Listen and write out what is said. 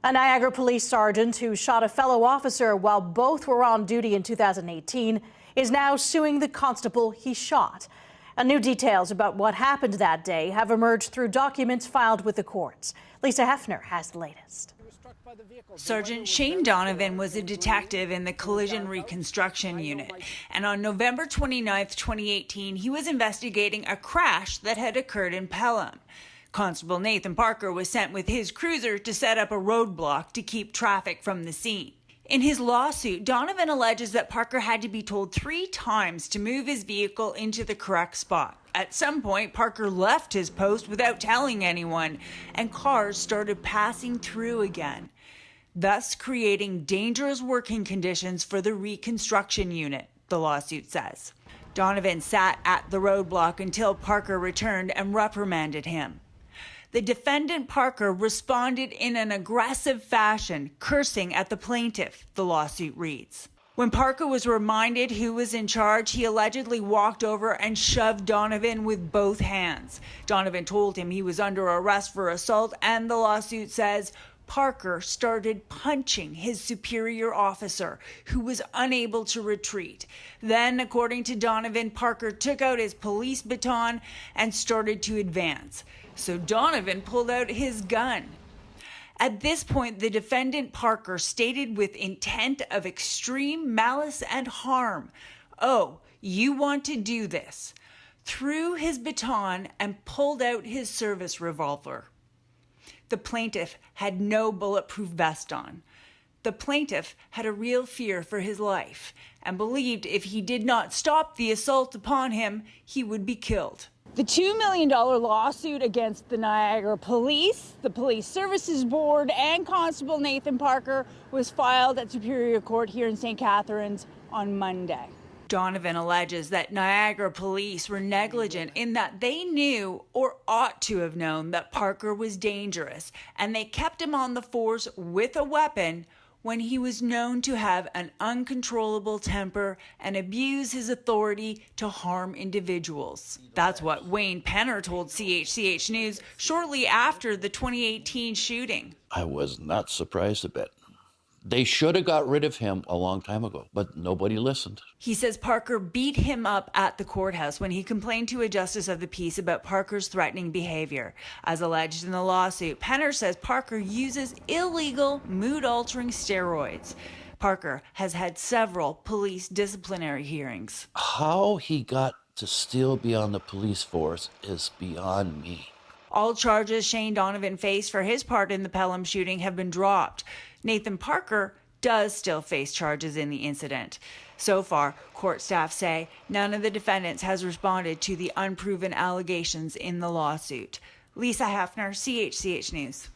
A Niagara police sergeant who shot a fellow officer while both were on duty in 2018 is now suing the constable he shot. And new details about what happened that day have emerged through documents filed with the courts. Lisa Hepfner has the latest. Sergeant Shane Donovan was a detective in the Collision Reconstruction Unit, and on November 29, 2018, he was investigating a crash that had occurred in Pelham. Constable Nathan Parker was sent with his cruiser to set up a roadblock to keep traffic from the scene. In his lawsuit, Donovan alleges that Parker had to be told 3 times to move his vehicle into the correct spot. At some point, Parker left his post without telling anyone, and cars started passing through again, thus creating dangerous working conditions for the reconstruction unit, the lawsuit says. Donovan sat at the roadblock until Parker returned and reprimanded him. The defendant, Parker, responded in an aggressive fashion, cursing at the plaintiff, the lawsuit reads. When Parker was reminded who was in charge, he allegedly walked over and shoved Donovan with both hands. Donovan told him he was under arrest for assault, and the lawsuit says Parker started punching his superior officer, who was unable to retreat. Then, according to Donovan, Parker took out his police baton and started to advance. So Donovan pulled out his gun. At this point, the defendant, Parker, stated with intent of extreme malice and harm, "Oh, you want to do this," threw his baton and pulled out his service revolver. The plaintiff had no bulletproof vest on. The plaintiff had a real fear for his life and believed if he did not stop the assault upon him, he would be killed. The $2 million lawsuit against the Niagara Police, the Police Services Board, and Constable Nathan Parker was filed at Superior Court here in St. Catharines on Monday. Donovan alleges that Niagara Police were negligent in that they knew or ought to have known that Parker was dangerous, and they kept him on the force with a weapon when he was known to have an uncontrollable temper and abuse his authority to harm individuals. That's what Wayne Penner told CHCH News shortly after the 2018 shooting. I was not surprised a bit. They should have got rid of him a long time ago, but nobody listened. He says Parker beat him up at the courthouse when he complained to a justice of the peace about Parker's threatening behavior. As alleged in the lawsuit, Penner says Parker uses illegal, mood-altering steroids. Parker has had several police disciplinary hearings. How he got to still be on the police force is beyond me. All charges Shane Donovan faced for his part in the Pelham shooting have been dropped. Nathan Parker does still face charges in the incident. So far, court staff say none of the defendants has responded to the unproven allegations in the lawsuit. Lisa Hepfner, CHCH News.